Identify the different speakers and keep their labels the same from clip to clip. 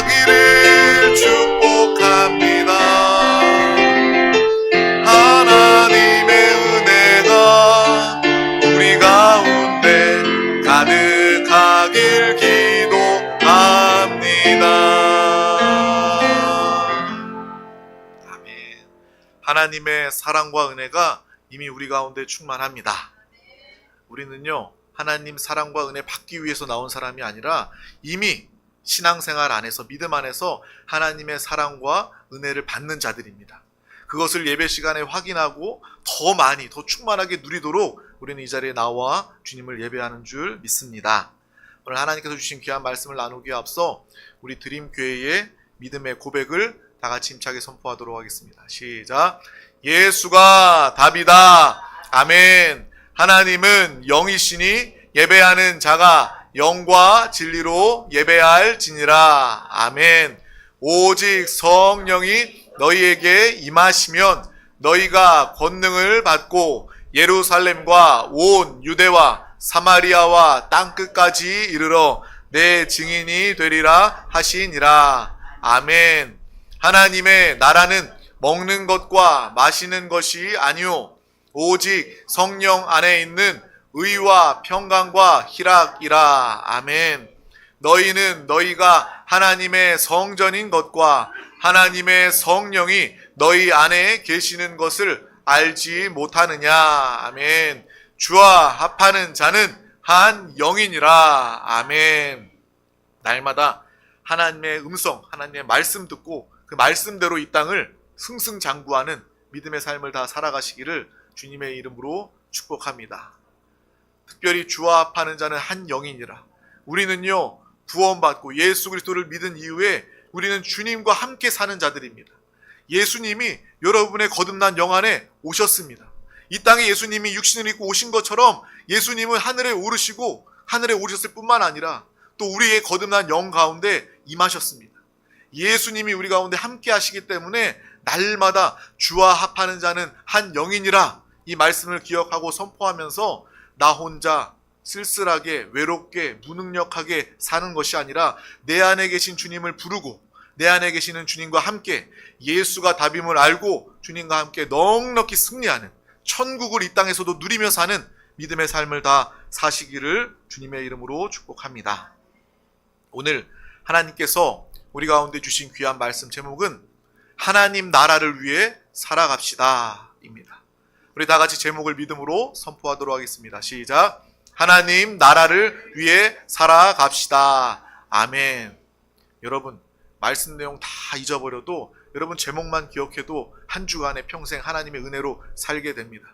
Speaker 1: 하시기를 축복합니다. 하나님의 은혜가 우리 가운데 가득하길 기도합니다. 아멘. 하나님의 사랑과 은혜가 이미 우리 가운데 충만합니다. 우리는요, 하나님 사랑과 은혜 받기 위해서 나온 사람이 아니라 이미 신앙생활 안에서, 믿음 안에서 하나님의 사랑과 은혜를 받는 자들입니다. 그것을 예배 시간에 확인하고 더 많이, 더 충만하게 누리도록 우리는 이 자리에 나와 주님을 예배하는 줄 믿습니다. 오늘 하나님께서 주신 귀한 말씀을 나누기에 앞서 우리 드림교회의 믿음의 고백을 다 같이 힘차게 선포하도록 하겠습니다. 시작. 예수가 답이다. 아멘. 하나님은 영이시니 예배하는 자가 영과 진리로 예배할지니라. 아멘. 오직 성령이 너희에게 임하시면 너희가 권능을 받고 예루살렘과 온 유대와 사마리아와 땅끝까지 이르러 내 증인이 되리라 하시니라. 아멘. 하나님의 나라는 먹는 것과 마시는 것이 아니오 오직 성령 안에 있는 의와 평강과 희락이라. 아멘. 너희는 너희가 하나님의 성전인 것과 하나님의 성령이 너희 안에 계시는 것을 알지 못하느냐. 아멘. 주와 합하는 자는 한 영이니라. 아멘. 날마다 하나님의 음성, 하나님의 말씀 듣고 그 말씀대로 이 땅을 승승장구하는 믿음의 삶을 다 살아가시기를 주님의 이름으로 축복합니다. 특별히 주와 합하는 자는 한 영이니라. 우리는요, 구원받고 예수 그리스도를 믿은 이후에 우리는 주님과 함께 사는 자들입니다. 예수님이 여러분의 거듭난 영 안에 오셨습니다. 이 땅에 예수님이 육신을 입고 오신 것처럼 예수님은 하늘에 오르시고 하늘에 오르셨을 뿐만 아니라 또 우리의 거듭난 영 가운데 임하셨습니다. 예수님이 우리 가운데 함께 하시기 때문에 날마다 주와 합하는 자는 한 영이니라, 이 말씀을 기억하고 선포하면서 나 혼자 쓸쓸하게 외롭게 무능력하게 사는 것이 아니라 내 안에 계신 주님을 부르고 내 안에 계시는 주님과 함께 예수가 답임을 알고 주님과 함께 넉넉히 승리하는, 천국을 이 땅에서도 누리며 사는 믿음의 삶을 다 사시기를 주님의 이름으로 축복합니다. 오늘 하나님께서 우리 가운데 주신 귀한 말씀 제목은 하나님 나라를 위해 살아갑시다 입니다. 우리 다 같이 제목을 믿음으로 선포하도록 하겠습니다. 시작. 하나님 나라를 위해 살아갑시다. 아멘. 여러분, 말씀 내용 다 잊어버려도 여러분 제목만 기억해도 한 주간의 평생 하나님의 은혜로 살게 됩니다.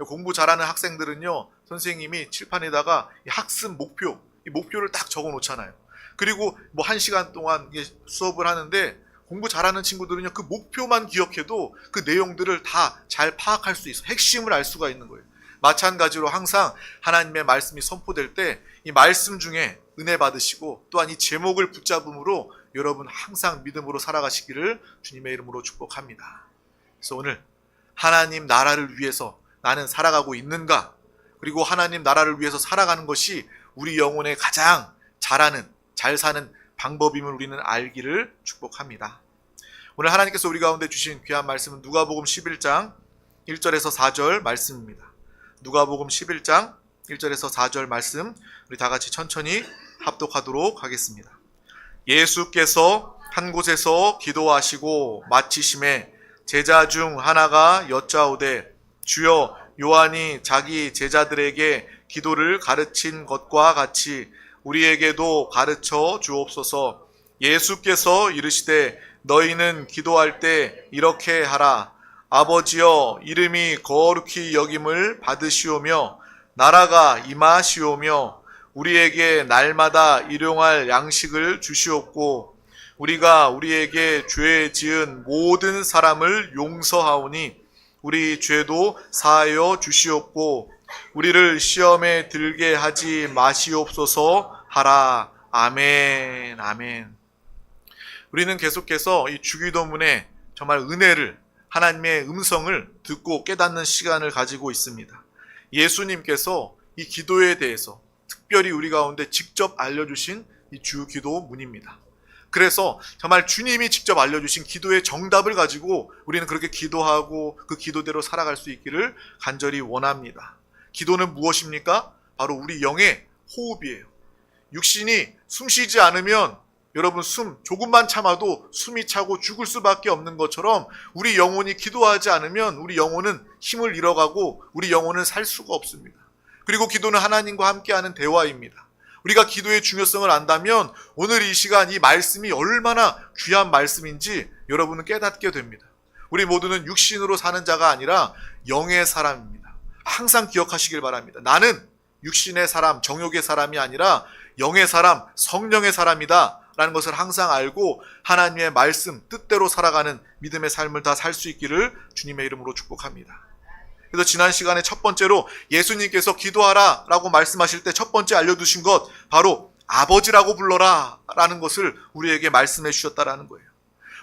Speaker 1: 공부 잘하는 학생들은요, 선생님이 칠판에다가 학습 목표, 이 목표를 딱 적어 놓잖아요. 그리고 뭐 1시간 동안 수업을 하는데 공부 잘하는 친구들은요, 그 목표만 기억해도 그 내용들을 다 잘 파악할 수 있어. 핵심을 알 수가 있는 거예요. 마찬가지로 항상 하나님의 말씀이 선포될 때 이 말씀 중에 은혜 받으시고 또한 이 제목을 붙잡음으로 여러분 항상 믿음으로 살아가시기를 주님의 이름으로 축복합니다. 그래서 오늘 하나님 나라를 위해서 나는 살아가고 있는가? 그리고 하나님 나라를 위해서 살아가는 것이 우리 영혼에 가장 잘 사는 방법임을 우리는 알기를 축복합니다. 오늘 하나님께서 우리 가운데 주신 귀한 말씀은 누가복음 11장 1절에서 4절 말씀입니다. 누가복음 11장 1절에서 4절 말씀 우리 다 같이 천천히 합독하도록 하겠습니다. 예수께서 한 곳에서 기도하시고 마치심에 제자 중 하나가 여짜오되 주여 요한이 자기 제자들에게 기도를 가르친 것과 같이 우리에게도 가르쳐 주옵소서. 예수께서 이르시되 너희는 기도할 때 이렇게 하라. 아버지여 이름이 거룩히 여김을 받으시오며 나라가 임하시오며 우리에게 날마다 일용할 양식을 주시옵고 우리가 우리에게 죄 지은 모든 사람을 용서하오니 우리 죄도 사하여 주시옵고 우리를 시험에 들게 하지 마시옵소서 하라. 아멘. 아멘. 우리는 계속해서 이 주기도문에 정말 은혜를, 하나님의 음성을 듣고 깨닫는 시간을 가지고 있습니다. 예수님께서 이 기도에 대해서 특별히 우리 가운데 직접 알려주신 이 주기도문입니다. 그래서 정말 주님이 직접 알려주신 기도의 정답을 가지고 우리는 그렇게 기도하고 그 기도대로 살아갈 수 있기를 간절히 원합니다. 기도는 무엇입니까? 바로 우리 영의 호흡이에요. 육신이 숨쉬지 않으면 여러분 조금만 참아도 숨이 차고 죽을 수밖에 없는 것처럼 우리 영혼이 기도하지 않으면 우리 영혼은 힘을 잃어가고 우리 영혼은 살 수가 없습니다. 그리고 기도는 하나님과 함께하는 대화입니다. 우리가 기도의 중요성을 안다면 오늘 이 시간 이 말씀이 얼마나 귀한 말씀인지 여러분은 깨닫게 됩니다. 우리 모두는 육신으로 사는 자가 아니라 영의 사람입니다. 항상 기억하시길 바랍니다. 나는 육신의 사람, 정욕의 사람이 아니라 영의 사람, 성령의 사람이다 라는 것을 항상 알고 하나님의 말씀, 뜻대로 살아가는 믿음의 삶을 다 살 수 있기를 주님의 이름으로 축복합니다. 그래서 지난 시간에 첫 번째로 예수님께서 기도하라 라고 말씀하실 때 첫 번째 알려두신 것 바로 아버지라고 불러라 라는 것을 우리에게 말씀해 주셨다라는 거예요.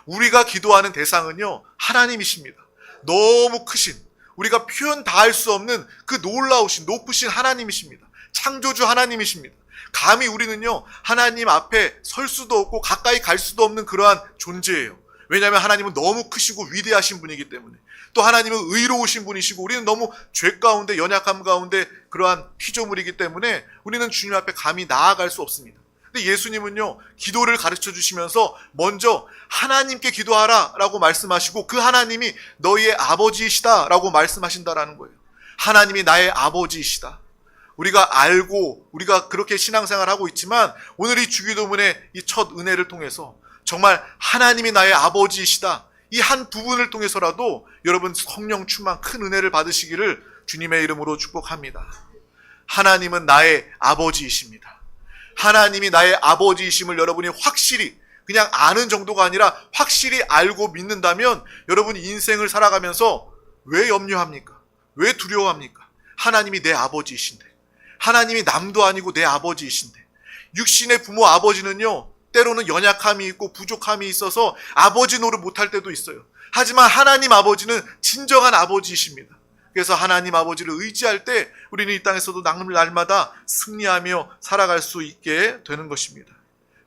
Speaker 1: 우리가 기도하는 대상은요 하나님이십니다. 너무 크신, 우리가 표현 다 할 수 없는 그 놀라우신 높으신 하나님이십니다. 창조주 하나님이십니다. 감히 우리는요 하나님 앞에 설 수도 없고 가까이 갈 수도 없는 그러한 존재예요. 왜냐하면 하나님은 너무 크시고 위대하신 분이기 때문에, 또 하나님은 의로우신 분이시고 우리는 너무 죄 가운데 연약함 가운데 그러한 피조물이기 때문에 우리는 주님 앞에 감히 나아갈 수 없습니다. 근데 예수님은요 기도를 가르쳐 주시면서 먼저 하나님께 기도하라 라고 말씀하시고 그 하나님이 너희의 아버지이시다 라고 말씀하신다라는 거예요. 하나님이 나의 아버지이시다. 우리가 알고 우리가 그렇게 신앙생활을 하고 있지만 오늘 이 주기도문의 이 첫 은혜를 통해서 정말 하나님이 나의 아버지이시다, 이 한 부분을 통해서라도 여러분 성령 충만 큰 은혜를 받으시기를 주님의 이름으로 축복합니다. 하나님은 나의 아버지이십니다. 하나님이 나의 아버지이심을 여러분이 확실히 그냥 아는 정도가 아니라 확실히 알고 믿는다면 여러분이 인생을 살아가면서 왜 염려합니까? 왜 두려워합니까? 하나님이 내 아버지이신데, 하나님이 남도 아니고 내 아버지이신데, 육신의 부모 아버지는요 때로는 연약함이 있고 부족함이 있어서 아버지 노릇 못할 때도 있어요. 하지만 하나님 아버지는 진정한 아버지이십니다. 그래서 하나님 아버지를 의지할 때 우리는 이 땅에서도 날마다 승리하며 살아갈 수 있게 되는 것입니다.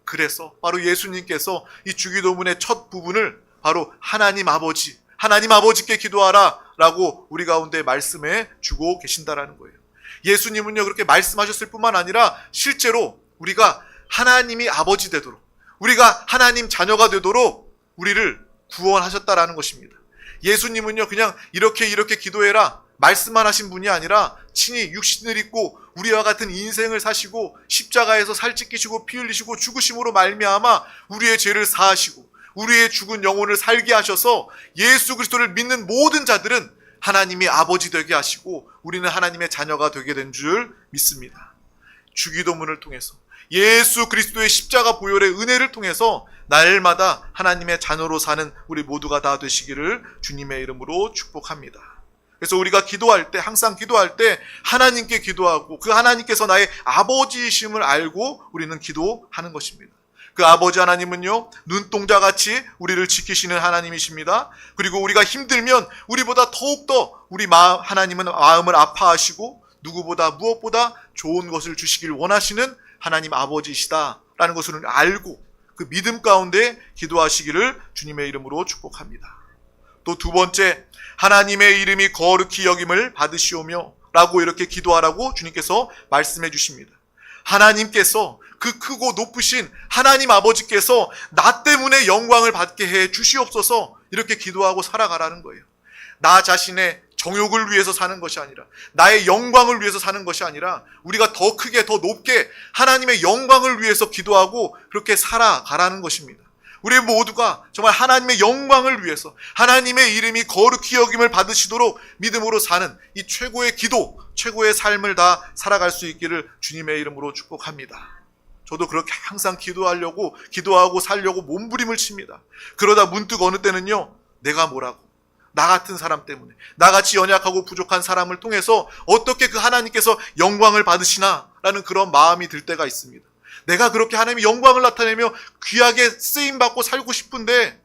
Speaker 1: 그래서 바로 예수님께서 이 주기도문의 첫 부분을 바로 하나님 아버지께 기도하라 라고 우리 가운데 말씀해 주고 계신다라는 거예요. 예수님은요 그렇게 말씀하셨을 뿐만 아니라 실제로 우리가 하나님이 아버지 되도록, 우리가 하나님 자녀가 되도록 우리를 구원하셨다라는 것입니다. 예수님은요 그냥 이렇게 기도해라 말씀만 하신 분이 아니라 친히 육신을 입고 우리와 같은 인생을 사시고 십자가에서 살 찢기시고 피 흘리시고 죽으심으로 말미암아 우리의 죄를 사하시고 우리의 죽은 영혼을 살게 하셔서 예수 그리스도를 믿는 모든 자들은 하나님이 아버지 되게 하시고 우리는 하나님의 자녀가 되게 된 줄 믿습니다. 주기도문을 통해서 예수 그리스도의 십자가 보혈의 은혜를 통해서 날마다 하나님의 자녀로 사는 우리 모두가 다 되시기를 주님의 이름으로 축복합니다. 그래서 우리가 기도할 때, 항상 기도할 때 하나님께 기도하고 그 하나님께서 나의 아버지이심을 알고 우리는 기도하는 것입니다. 그 아버지 하나님은요 눈동자같이 우리를 지키시는 하나님이십니다. 그리고 우리가 힘들면 우리보다 더욱더 하나님은 마음을 아파하시고 누구보다 무엇보다 좋은 것을 주시길 원하시는 하나님 아버지이시다라는 것을 알고 그 믿음 가운데 기도하시기를 주님의 이름으로 축복합니다. 또 두 번째, 하나님의 이름이 거룩히 여김을 받으시오며 라고 이렇게 기도하라고 주님께서 말씀해 주십니다. 하나님께서 그 크고 높으신 하나님 아버지께서 나 때문에 영광을 받게 해 주시옵소서 이렇게 기도하고 살아가라는 거예요. 나 자신의 정욕을 위해서 사는 것이 아니라, 나의 영광을 위해서 사는 것이 아니라 우리가 더 크게 더 높게 하나님의 영광을 위해서 기도하고 그렇게 살아가라는 것입니다. 우리 모두가 정말 하나님의 영광을 위해서 하나님의 이름이 거룩히 여김을 받으시도록 믿음으로 사는 이 최고의 기도, 최고의 삶을 다 살아갈 수 있기를 주님의 이름으로 축복합니다. 저도 그렇게 항상 기도하고 살려고 몸부림을 칩니다. 그러다 문득 어느 때는요 내가 뭐라고, 나 같은 사람 때문에, 나같이 연약하고 부족한 사람을 통해서 어떻게 그 하나님께서 영광을 받으시나 라는 그런 마음이 들 때가 있습니다. 내가 그렇게 하나님의 영광을 나타내며 귀하게 쓰임받고 살고 싶은데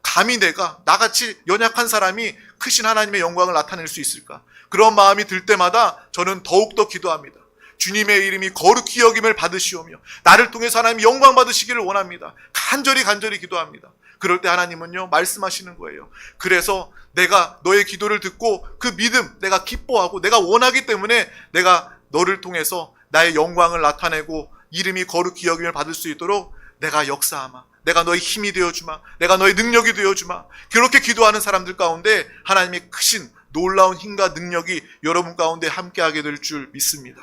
Speaker 1: 감히 나같이 연약한 사람이 크신 하나님의 영광을 나타낼 수 있을까? 그런 마음이 들 때마다 저는 더욱더 기도합니다. 주님의 이름이 거룩히 여김을 받으시오며 나를 통해서 하나님 영광 받으시기를 원합니다. 간절히 기도합니다. 그럴 때 하나님은요 말씀하시는 거예요. 그래서 내가 너의 기도를 듣고 그 믿음 내가 기뻐하고 내가 원하기 때문에 내가 너를 통해서 나의 영광을 나타내고 이름이 거룩히 여김을 받을 수 있도록 내가 역사하마. 내가 너의 힘이 되어주마. 내가 너의 능력이 되어주마. 그렇게 기도하는 사람들 가운데 하나님의 크신 놀라운 힘과 능력이 여러분 가운데 함께하게 될 줄 믿습니다.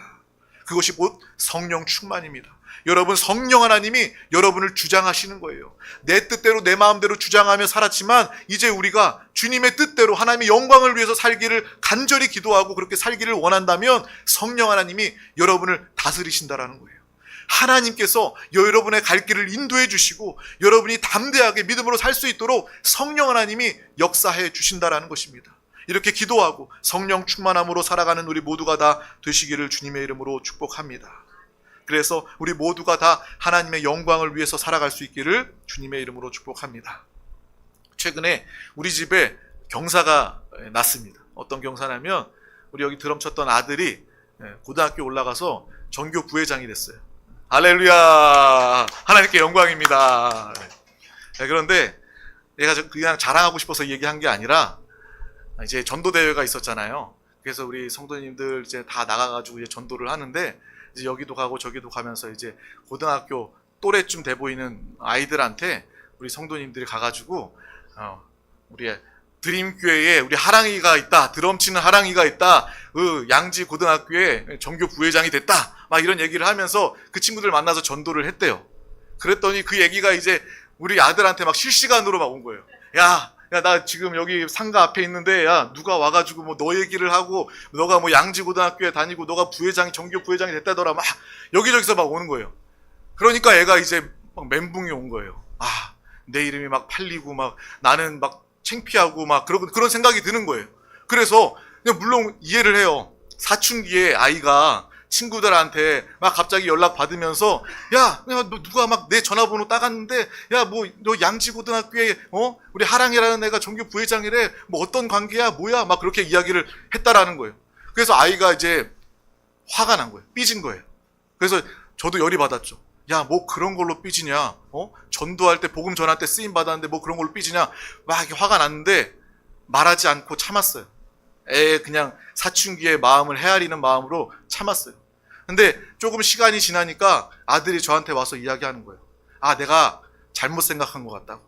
Speaker 1: 그것이 곧 성령 충만입니다. 여러분, 성령 하나님이 여러분을 주장하시는 거예요. 내 뜻대로 내 마음대로 주장하며 살았지만 이제 우리가 주님의 뜻대로 하나님의 영광을 위해서 살기를 간절히 기도하고 그렇게 살기를 원한다면 성령 하나님이 여러분을 다스리신다라는 거예요. 하나님께서 여러분의 갈 길을 인도해 주시고 여러분이 담대하게 믿음으로 살 수 있도록 성령 하나님이 역사해 주신다라는 것입니다. 이렇게 기도하고 성령 충만함으로 살아가는 우리 모두가 다 되시기를 주님의 이름으로 축복합니다. 그래서 우리 모두가 다 하나님의 영광을 위해서 살아갈 수 있기를 주님의 이름으로 축복합니다. 최근에 우리 집에 경사가 났습니다. 어떤 경사냐면 우리 여기 드럼 쳤던 아들이 고등학교 올라가서 전교 부회장이 됐어요. 할렐루야! 하나님께 영광입니다. 그런데 내가 그냥 자랑하고 싶어서 얘기한 게 아니라 이제 전도대회가 있었잖아요. 그래서 우리 성도님들 이제 다 나가가지고 이제 전도를 하는데 이제 여기도 가고 저기도 가면서 이제 고등학교 또래쯤 돼 보이는 아이들한테 우리 성도님들이 가가지고 우리 드림교회에 우리 하랑이가 있다, 드럼 치는 하랑이가 있다, 양지 고등학교에 정교 부회장이 됐다, 막 이런 얘기를 하면서 그 친구들 만나서 전도를 했대요. 그랬더니 그 얘기가 이제 우리 아들한테 막 실시간으로 막 온 거예요. 야, 나 지금 여기 상가 앞에 있는데, 야, 누가 와가지고 뭐 너 얘기를 하고, 너가 뭐 양지고등학교에 다니고, 너가 부회장이, 정교 부회장이 됐다더라. 막 여기저기서 막 오는 거예요. 그러니까 애가 이제 막 멘붕이 온 거예요. 아, 내 이름이 막 팔리고, 막 나는 막 창피하고, 막 그런 생각이 드는 거예요. 그래서, 그냥 물론 이해를 해요. 사춘기에 아이가 친구들한테 막 갑자기 연락 받으면서 야, 너 누가 막 내 전화번호 따갔는데 야, 뭐 너 양지고등학교에 우리 하랑이라는 애가 정교 부회장이래. 뭐 어떤 관계야? 뭐야? 막 그렇게 이야기를 했다라는 거예요. 그래서 아이가 이제 화가 난 거예요. 삐진 거예요. 그래서 저도 열이 받았죠. 야, 뭐 그런 걸로 삐지냐? 전도할 때 복음 전할 때 쓰임 받았는데 뭐 그런 걸로 삐지냐? 막 이렇게 화가 났는데 말하지 않고 참았어요. 그냥 사춘기의 마음을 헤아리는 마음으로 참았어요. 근데 조금 시간이 지나니까 아들이 저한테 와서 이야기하는 거예요. 아, 내가 잘못 생각한 것 같다고.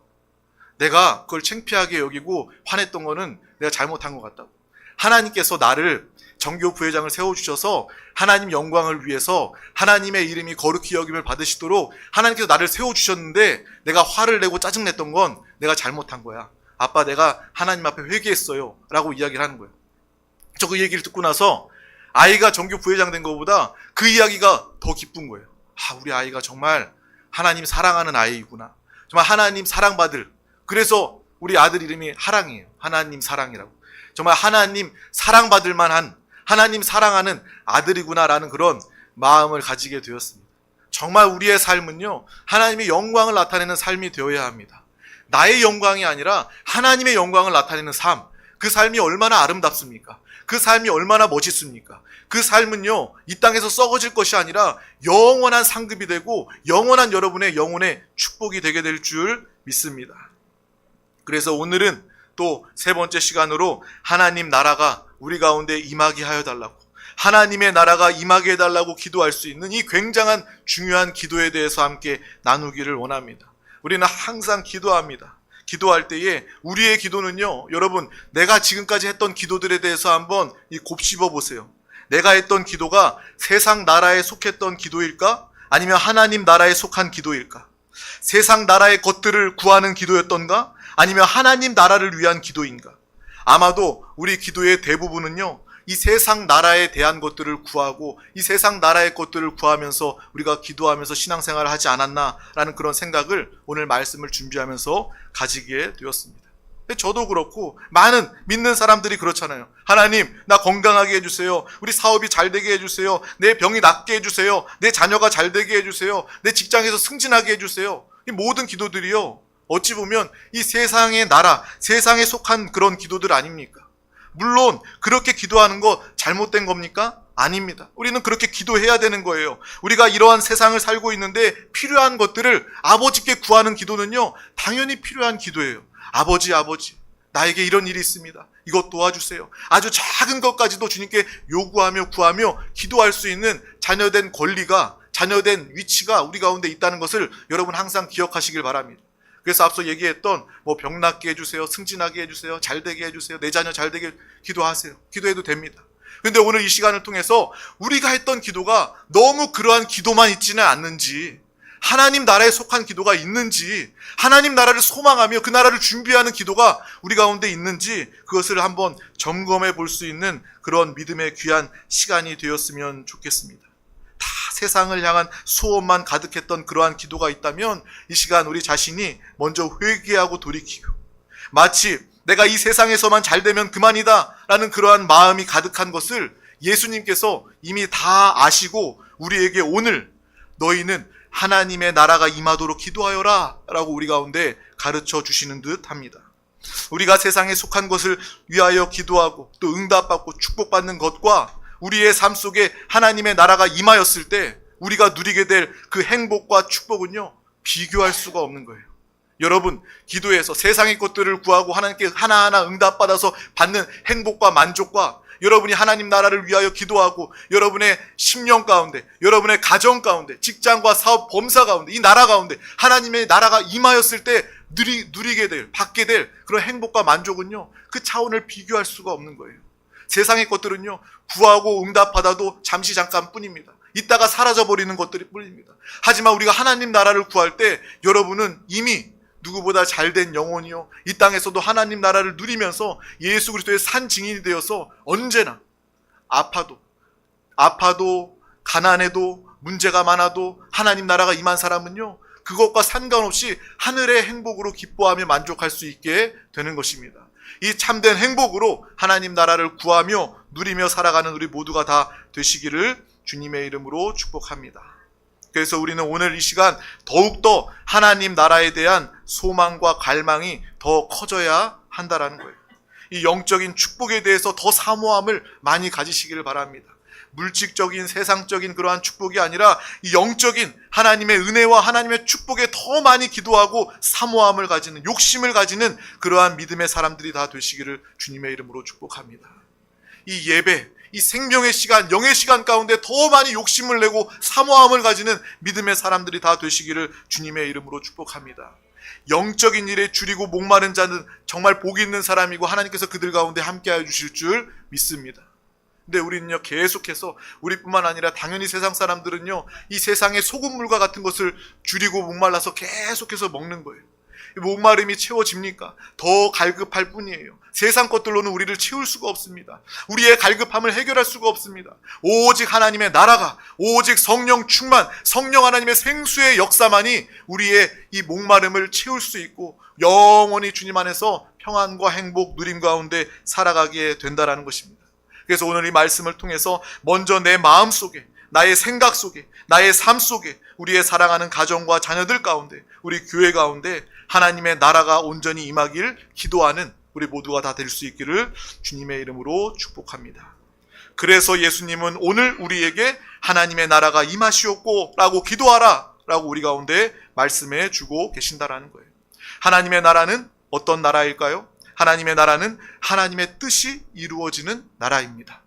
Speaker 1: 내가 그걸 창피하게 여기고 화냈던 거는 내가 잘못한 것 같다고. 하나님께서 나를 정교 부회장을 세워주셔서 하나님 영광을 위해서 하나님의 이름이 거룩히 여김을 받으시도록 하나님께서 나를 세워주셨는데 내가 화를 내고 짜증냈던 건 내가 잘못한 거야. 아빠, 내가 하나님 앞에 회개했어요. 라고 이야기를 하는 거예요. 저 그 얘기를 듣고 나서 아이가 정교 부회장 된 것보다 그 이야기가 더 기쁜 거예요. 아, 우리 아이가 정말 하나님 사랑하는 아이구나. 정말 하나님 사랑받을. 그래서 우리 아들 이름이 하랑이에요. 하나님 사랑이라고. 정말 하나님 사랑받을 만한, 하나님 사랑하는 아들이구나라는 그런 마음을 가지게 되었습니다. 정말 우리의 삶은요, 하나님의 영광을 나타내는 삶이 되어야 합니다. 나의 영광이 아니라 하나님의 영광을 나타내는 삶. 그 삶이 얼마나 아름답습니까? 그 삶이 얼마나 멋있습니까? 그 삶은요, 이 땅에서 썩어질 것이 아니라 영원한 상급이 되고 영원한 여러분의 영혼의 축복이 되게 될 줄 믿습니다. 그래서 오늘은 또 세 번째 시간으로 하나님 나라가 우리 가운데 임하게 하여 달라고, 하나님의 나라가 임하게 해달라고 기도할 수 있는 이 굉장한 중요한 기도에 대해서 함께 나누기를 원합니다. 우리는 항상 기도합니다. 기도할 때에 우리의 기도는요, 여러분, 내가 지금까지 했던 기도들에 대해서 한번 곱씹어 보세요. 내가 했던 기도가 세상 나라에 속했던 기도일까? 아니면 하나님 나라에 속한 기도일까? 세상 나라의 것들을 구하는 기도였던가? 아니면 하나님 나라를 위한 기도인가? 아마도 우리 기도의 대부분은요, 이 세상 나라에 대한 것들을 구하고 이 세상 나라의 것들을 구하면서 우리가 기도하면서 신앙생활을 하지 않았나라는 그런 생각을 오늘 말씀을 준비하면서 가지게 되었습니다. 저도 그렇고 많은 믿는 사람들이 그렇잖아요. 하나님, 나 건강하게 해주세요. 우리 사업이 잘 되게 해주세요. 내 병이 낫게 해주세요. 내 자녀가 잘 되게 해주세요. 내 직장에서 승진하게 해주세요. 이 모든 기도들이요, 어찌 보면 이 세상의 나라, 세상에 속한 그런 기도들 아닙니까? 물론 그렇게 기도하는 거 잘못된 겁니까? 아닙니다. 우리는 그렇게 기도해야 되는 거예요. 우리가 이러한 세상을 살고 있는데 필요한 것들을 아버지께 구하는 기도는요, 당연히 필요한 기도예요. 아버지, 나에게 이런 일이 있습니다. 이것 도와주세요. 아주 작은 것까지도 주님께 요구하며 구하며 기도할 수 있는 자녀된 권리가, 자녀된 위치가 우리 가운데 있다는 것을 여러분 항상 기억하시길 바랍니다. 그래서 앞서 얘기했던 병 낫게 해주세요, 승진하게 해주세요, 잘되게 해주세요, 내 자녀 잘되게 기도하세요. 기도해도 됩니다. 근데 오늘 이 시간을 통해서 우리가 했던 기도가 너무 그러한 기도만 있지는 않는지, 하나님 나라에 속한 기도가 있는지, 하나님 나라를 소망하며 그 나라를 준비하는 기도가 우리 가운데 있는지, 그것을 한번 점검해 볼 수 있는 그런 믿음의 귀한 시간이 되었으면 좋겠습니다. 다 세상을 향한 소원만 가득했던 그러한 기도가 있다면 이 시간 우리 자신이 먼저 회개하고 돌이키고, 마치 내가 이 세상에서만 잘 되면 그만이다 라는 그러한 마음이 가득한 것을 예수님께서 이미 다 아시고 우리에게 오늘 너희는 하나님의 나라가 임하도록 기도하여라 라고 우리 가운데 가르쳐 주시는 듯 합니다. 우리가 세상에 속한 것을 위하여 기도하고 또 응답받고 축복받는 것과 우리의 삶 속에 하나님의 나라가 임하였을 때 우리가 누리게 될 그 행복과 축복은요, 비교할 수가 없는 거예요. 여러분, 기도에서 세상의 것들을 구하고 하나님께 하나하나 응답받아서 받는 행복과 만족과 여러분이 하나님 나라를 위하여 기도하고 여러분의 심령 가운데, 여러분의 가정 가운데, 직장과 사업 범사 가운데, 이 나라 가운데 하나님의 나라가 임하였을 때 누리게 될, 받게 될 그런 행복과 만족은요, 그 차원을 비교할 수가 없는 거예요. 세상의 것들은요, 구하고 응답받아도 잠시 잠깐 뿐입니다. 이따가 사라져버리는 것들이 뿐입니다. 하지만 우리가 하나님 나라를 구할 때 여러분은 이미 누구보다 잘된 영혼이요, 이 땅에서도 하나님 나라를 누리면서 예수 그리스도의 산 증인이 되어서 언제나 아파도 가난해도 문제가 많아도 하나님 나라가 임한 사람은요, 그것과 상관없이 하늘의 행복으로 기뻐하며 만족할 수 있게 되는 것입니다. 이 참된 행복으로 하나님 나라를 구하며 누리며 살아가는 우리 모두가 다 되시기를 주님의 이름으로 축복합니다. 그래서 우리는 오늘 이 시간 더욱더 하나님 나라에 대한 소망과 갈망이 더 커져야 한다라는 거예요. 이 영적인 축복에 대해서 더 사모함을 많이 가지시기를 바랍니다. 물질적인 세상적인 그러한 축복이 아니라 이 영적인 하나님의 은혜와 하나님의 축복에 더 많이 기도하고 사모함을 가지는, 욕심을 가지는 그러한 믿음의 사람들이 다 되시기를 주님의 이름으로 축복합니다. 이 예배, 이 생명의 시간, 영의 시간 가운데 더 많이 욕심을 내고 사모함을 가지는 믿음의 사람들이 다 되시기를 주님의 이름으로 축복합니다. 영적인 일에 줄이고 목마른 자는 정말 복이 있는 사람이고 하나님께서 그들 가운데 함께하여 주실 줄 믿습니다. 근데 우리는요, 계속해서 우리뿐만 아니라 당연히 세상 사람들은요, 이 세상의 소금물과 같은 것을 줄이고 목말라서 계속해서 먹는 거예요. 목마름이 채워집니까? 더 갈급할 뿐이에요. 세상 것들로는 우리를 채울 수가 없습니다. 우리의 갈급함을 해결할 수가 없습니다. 오직 하나님의 나라가, 오직 성령 충만, 성령 하나님의 생수의 역사만이 우리의 이 목마름을 채울 수 있고 영원히 주님 안에서 평안과 행복, 누림 가운데 살아가게 된다라는 것입니다. 그래서 오늘 이 말씀을 통해서 먼저 내 마음 속에, 나의 생각 속에, 나의 삶 속에, 우리의 사랑하는 가정과 자녀들 가운데, 우리 교회 가운데 하나님의 나라가 온전히 임하길 기도하는 우리 모두가 다 될 수 있기를 주님의 이름으로 축복합니다. 그래서 예수님은 오늘 우리에게 하나님의 나라가 임하시옵고 라고 기도하라 라고 우리 가운데 말씀해 주고 계신다라는 거예요. 하나님의 나라는 어떤 나라일까요? 하나님의 나라는 하나님의 뜻이 이루어지는 나라입니다.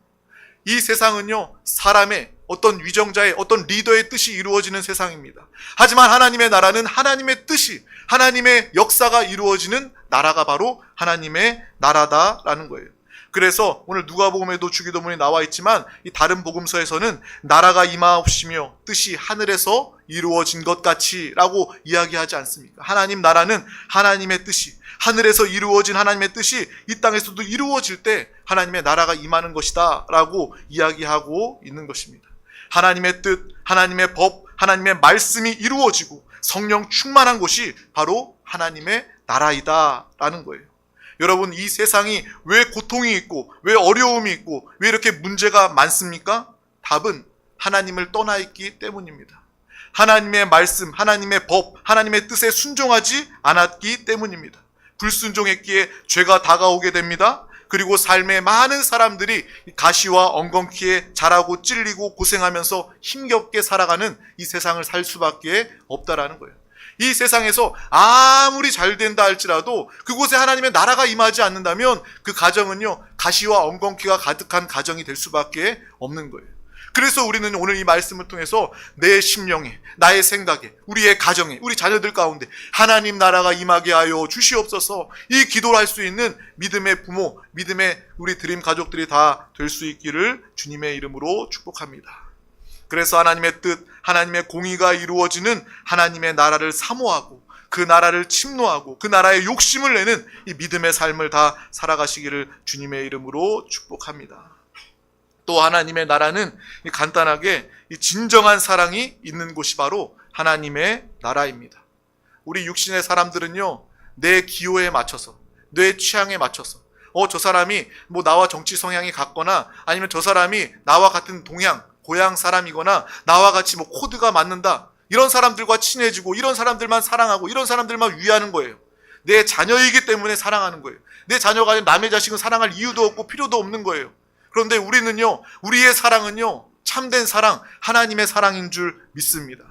Speaker 1: 이 세상은요, 사람의 어떤 위정자의 어떤 리더의 뜻이 이루어지는 세상입니다. 하지만 하나님의 나라는 하나님의 뜻이, 하나님의 역사가 이루어지는 나라가 바로 하나님의 나라다라는 거예요. 그래서 오늘 누가복음에도 주기도문이 나와 있지만 이 다른 복음서에서는 나라가 임하옵시며 뜻이 하늘에서 이루어진 것 같이 라고 이야기하지 않습니까? 하나님 나라는 하나님의 뜻이, 하늘에서 이루어진 하나님의 뜻이 이 땅에서도 이루어질 때 하나님의 나라가 임하는 것이다 라고 이야기하고 있는 것입니다. 하나님의 뜻, 하나님의 법, 하나님의 말씀이 이루어지고 성령 충만한 곳이 바로 하나님의 나라이다 라는 거예요. 여러분, 이 세상이 왜 고통이 있고 왜 어려움이 있고 왜 이렇게 문제가 많습니까? 답은 하나님을 떠나 있기 때문입니다. 하나님의 말씀, 하나님의 법, 하나님의 뜻에 순종하지 않았기 때문입니다. 불순종했기에 죄가 다가오게 됩니다. 그리고 삶의 많은 사람들이 가시와 엉겅퀴에 자라고 찔리고 고생하면서 힘겹게 살아가는 이 세상을 살 수밖에 없다라는 거예요. 이 세상에서 아무리 잘 된다 할지라도 그곳에 하나님의 나라가 임하지 않는다면 그 가정은요, 가시와 엉겅퀴가 가득한 가정이 될 수밖에 없는 거예요. 그래서 우리는 오늘 이 말씀을 통해서 내 심령에, 나의 생각에, 우리의 가정에, 우리 자녀들 가운데 하나님 나라가 임하게 하여 주시옵소서, 이 기도를 할 수 있는 믿음의 부모, 믿음의 우리 드림 가족들이 다 될 수 있기를 주님의 이름으로 축복합니다. 그래서 하나님의 뜻, 하나님의 공의가 이루어지는 하나님의 나라를 사모하고 그 나라를 침노하고 그 나라의 욕심을 내는 이 믿음의 삶을 다 살아가시기를 주님의 이름으로 축복합니다. 또 하나님의 나라는 간단하게 이 진정한 사랑이 있는 곳이 바로 하나님의 나라입니다. 우리 육신의 사람들은요, 내 기호에 맞춰서, 내 취향에 맞춰서 저 사람이 뭐 나와 정치 성향이 같거나 아니면 저 사람이 나와 같은 동양, 고향 사람이거나 나와 같이 뭐 코드가 맞는다, 이런 사람들과 친해지고 이런 사람들만 사랑하고 이런 사람들만 위하는 거예요. 내 자녀이기 때문에 사랑하는 거예요. 내 자녀가 아닌 남의 자식은 사랑할 이유도 없고 필요도 없는 거예요. 그런데 우리는요, 우리의 사랑은요, 참된 사랑, 하나님의 사랑인 줄 믿습니다.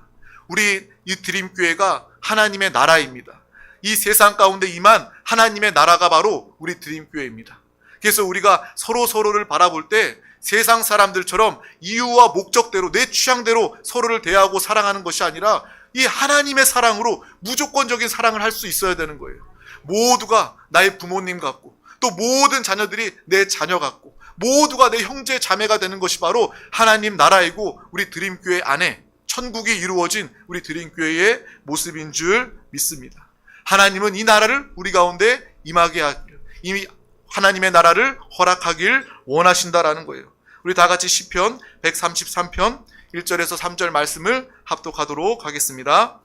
Speaker 1: 우리 이 드림교회가 하나님의 나라입니다. 이 세상 가운데 임한 하나님의 나라가 바로 우리 드림교회입니다. 그래서 우리가 서로를 바라볼 때 세상 사람들처럼 이유와 목적대로 내 취향대로 서로를 대하고 사랑하는 것이 아니라 이 하나님의 사랑으로 무조건적인 사랑을 할 수 있어야 되는 거예요. 모두가 나의 부모님 같고 또 모든 자녀들이 내 자녀 같고 모두가 내 형제 자매가 되는 것이 바로 하나님 나라이고 우리 드림교회 안에 천국이 이루어진 우리 드림교회의 모습인 줄 믿습니다. 하나님은 이 나라를 우리 가운데 임하게 하기를, 이미 하나님의 나라를 허락하길 원하신다라는 거예요. 우리 다 같이 시편 133편 1절에서 3절 말씀을 합독하도록 하겠습니다.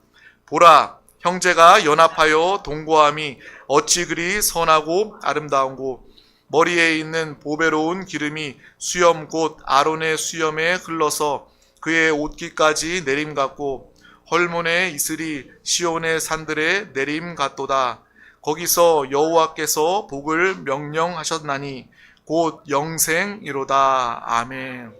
Speaker 1: 보라, 형제가 연합하여 동거함이 어찌 그리 선하고 아름다운고, 머리에 있는 보배로운 기름이 수염 곧 아론의 수염에 흘러서 그의 옷깃까지 내림 같고, 헐몬의 이슬이 시온의 산들에 내림 같도다. 거기서 여호와께서 복을 명령하셨나니 곧 영생이로다. 아멘.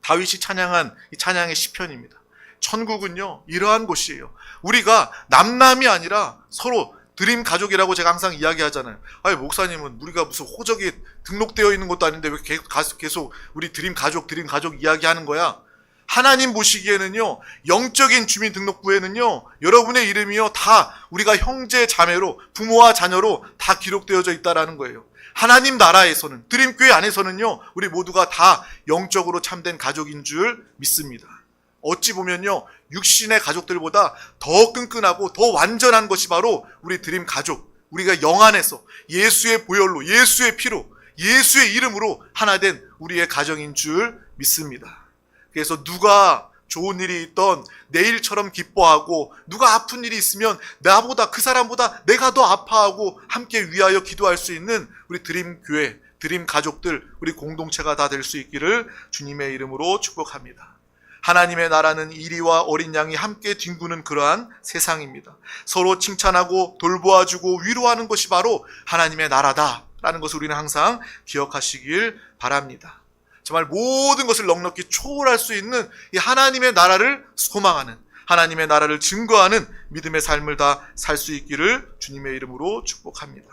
Speaker 1: 다윗이 찬양한 이 찬양의 시편입니다. 천국은요, 이러한 곳이에요. 우리가 남남이 아니라 서로 드림 가족이라고 제가 항상 이야기하잖아요. 아니, 목사님은 우리가 무슨 호적이 등록되어 있는 것도 아닌데 왜 계속 우리 드림 가족 이야기하는 거야? 하나님 보시기에는요, 영적인 주민등록부에는요, 여러분의 이름이요, 다 우리가 형제 자매로, 부모와 자녀로 다 기록되어져 있다라는 거예요. 하나님 나라에서는, 드림교회 안에서는요, 우리 모두가 다 영적으로 참된 가족인 줄 믿습니다. 어찌 보면요, 육신의 가족들보다 더 끈끈하고 더 완전한 것이 바로 우리 드림 가족, 우리가 영 안에서 예수의 보혈로, 예수의 피로, 예수의 이름으로 하나 된 우리의 가정인 줄 믿습니다. 그래서 누가 좋은 일이 있던 내일처럼 기뻐하고, 누가 아픈 일이 있으면 나보다, 그 사람보다 내가 더 아파하고 함께 위하여 기도할 수 있는 우리 드림 교회, 드림 가족들, 우리 공동체가 다 될 수 있기를 주님의 이름으로 축복합니다. 하나님의 나라는 이리와 어린 양이 함께 뒹구는 그러한 세상입니다. 서로 칭찬하고 돌보아주고 위로하는 것이 바로 하나님의 나라다라는 것을 우리는 항상 기억하시길 바랍니다. 정말 모든 것을 넉넉히 초월할 수 있는 이 하나님의 나라를 소망하는, 하나님의 나라를 증거하는 믿음의 삶을 다 살 수 있기를 주님의 이름으로 축복합니다.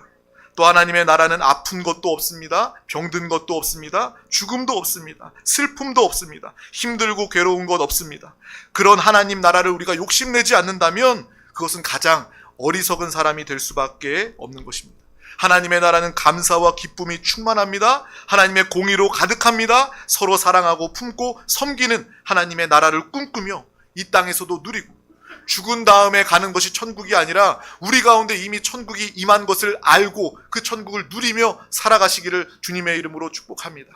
Speaker 1: 또 하나님의 나라는 아픈 것도 없습니다. 병든 것도 없습니다. 죽음도 없습니다. 슬픔도 없습니다. 힘들고 괴로운 것 없습니다. 그런 하나님 나라를 우리가 욕심내지 않는다면 그것은 가장 어리석은 사람이 될 수밖에 없는 것입니다. 하나님의 나라는 감사와 기쁨이 충만합니다. 하나님의 공의로 가득합니다. 서로 사랑하고 품고 섬기는 하나님의 나라를 꿈꾸며 이 땅에서도 누리고, 죽은 다음에 가는 것이 천국이 아니라 우리 가운데 이미 천국이 임한 것을 알고 그 천국을 누리며 살아가시기를 주님의 이름으로 축복합니다.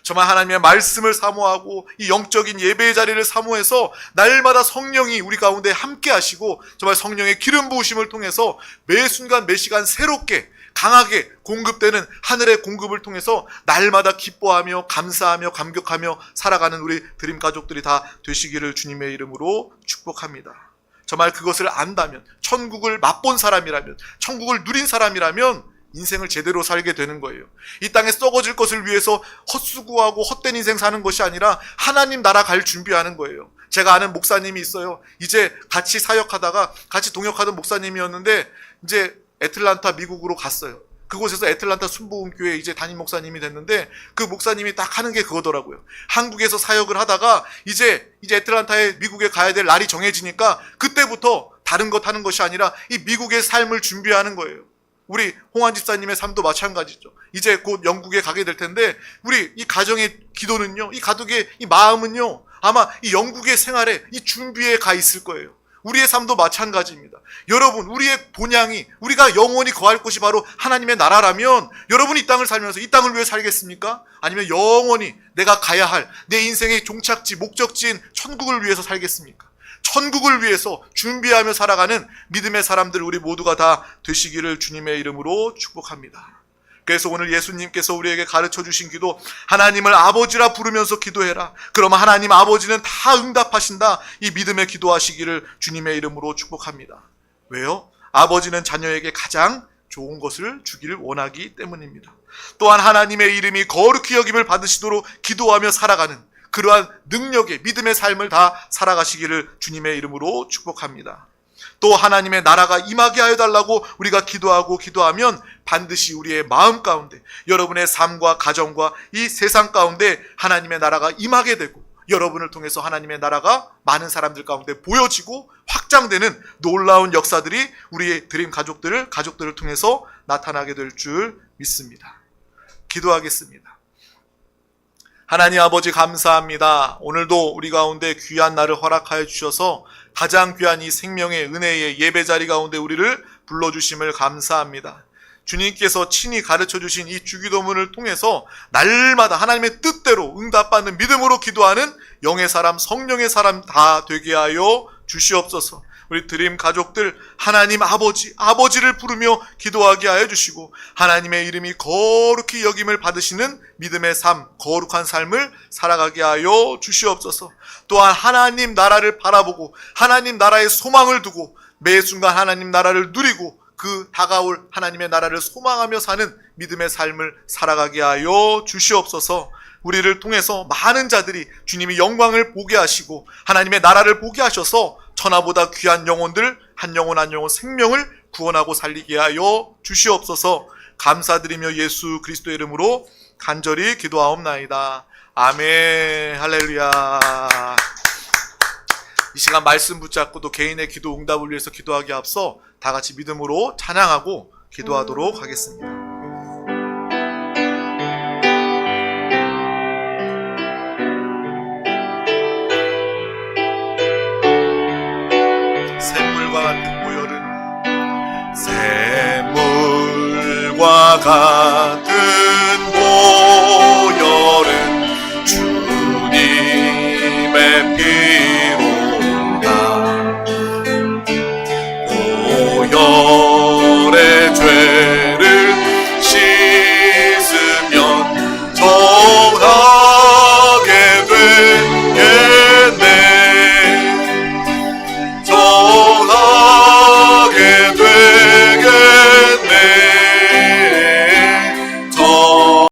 Speaker 1: 정말 하나님의 말씀을 사모하고 이 영적인 예배의 자리를 사모해서 날마다 성령이 우리 가운데 함께 하시고, 정말 성령의 기름 부으심을 통해서 매 순간 매 시간 새롭게 강하게 공급되는 하늘의 공급을 통해서 날마다 기뻐하며 감사하며 감격하며 살아가는 우리 드림 가족들이 다 되시기를 주님의 이름으로 축복합니다. 정말 그것을 안다면, 천국을 맛본 사람이라면, 천국을 누린 사람이라면 인생을 제대로 살게 되는 거예요. 이 땅에 썩어질 것을 위해서 헛수고하고 헛된 인생 사는 것이 아니라 하나님 나라 갈 준비하는 거예요. 제가 아는 목사님이 있어요. 이제 같이 사역하다가 같이 동역하던 목사님이었는데 이제 애틀란타 미국으로 갔어요. 그곳에서 애틀란타 순복음교회 이제 담임 목사님이 됐는데 그 목사님이 딱 하는 게 그거더라고요. 한국에서 사역을 하다가 이제 애틀란타에 미국에 가야 될 날이 정해지니까 그때부터 다른 것 하는 것이 아니라 이 미국의 삶을 준비하는 거예요. 우리 홍한 집사님의 삶도 마찬가지죠. 이제 곧 영국에 가게 될 텐데 우리 이 가정의 기도는요, 이 가족의 이 마음은요, 아마 이 영국의 생활에 이 준비에 가 있을 거예요. 우리의 삶도 마찬가지입니다. 여러분, 우리의 본향이 우리가 영원히 거할 곳이 바로 하나님의 나라라면 여러분이 이 땅을 살면서 이 땅을 위해 살겠습니까? 아니면 영원히 내가 가야 할 내 인생의 종착지, 목적지인 천국을 위해서 살겠습니까? 천국을 위해서 준비하며 살아가는 믿음의 사람들 우리 모두가 다 되시기를 주님의 이름으로 축복합니다. 그래서 오늘 예수님께서 우리에게 가르쳐 주신 기도, 하나님을 아버지라 부르면서 기도해라. 그러면 하나님 아버지는 다 응답하신다. 이 믿음의 기도하시기를 주님의 이름으로 축복합니다. 왜요? 아버지는 자녀에게 가장 좋은 것을 주기를 원하기 때문입니다. 또한 하나님의 이름이 거룩히 여김을 받으시도록 기도하며 살아가는 그러한 능력의 믿음의 삶을 다 살아가시기를 주님의 이름으로 축복합니다. 또 하나님의 나라가 임하게 하여 달라고 우리가 기도하면 반드시 우리의 마음 가운데, 여러분의 삶과 가정과 이 세상 가운데 하나님의 나라가 임하게 되고 여러분을 통해서 하나님의 나라가 많은 사람들 가운데 보여지고 확장되는 놀라운 역사들이 우리의 드림 가족들을 통해서 나타나게 될 줄 믿습니다. 기도하겠습니다. 하나님 아버지 감사합니다. 오늘도 우리 가운데 귀한 날을 허락하여 주셔서 가장 귀한 이 생명의 은혜의 예배 자리 가운데 우리를 불러주심을 감사합니다. 주님께서 친히 가르쳐 주신 이 주기도문을 통해서 날마다 하나님의 뜻대로 응답받는 믿음으로 기도하는 영의 사람, 성령의 사람 다 되게 하여 주시옵소서. 우리 드림 가족들 하나님 아버지를 부르며 기도하게 하여 주시고 하나님의 이름이 거룩히 여김을 받으시는 믿음의 삶, 거룩한 삶을 살아가게 하여 주시옵소서. 또한 하나님 나라를 바라보고 하나님 나라의 소망을 두고 매 순간 하나님 나라를 누리고 그 다가올 하나님의 나라를 소망하며 사는 믿음의 삶을 살아가게 하여 주시옵소서. 우리를 통해서 많은 자들이 주님이 영광을 보게 하시고 하나님의 나라를 보게 하셔서 천하보다 귀한 영혼들 한 영혼 한 영혼 생명을 구원하고 살리게 하여 주시옵소서. 감사드리며 예수 그리스도의 이름으로 간절히 기도하옵나이다. 아멘. 할렐루야. 이 시간 말씀 붙잡고 또 개인의 기도 응답을 위해서 기도하기 앞서 다 같이 믿음으로 찬양하고 기도하도록 하겠습니다. 샘물과 같은 고열은 샘물과 같은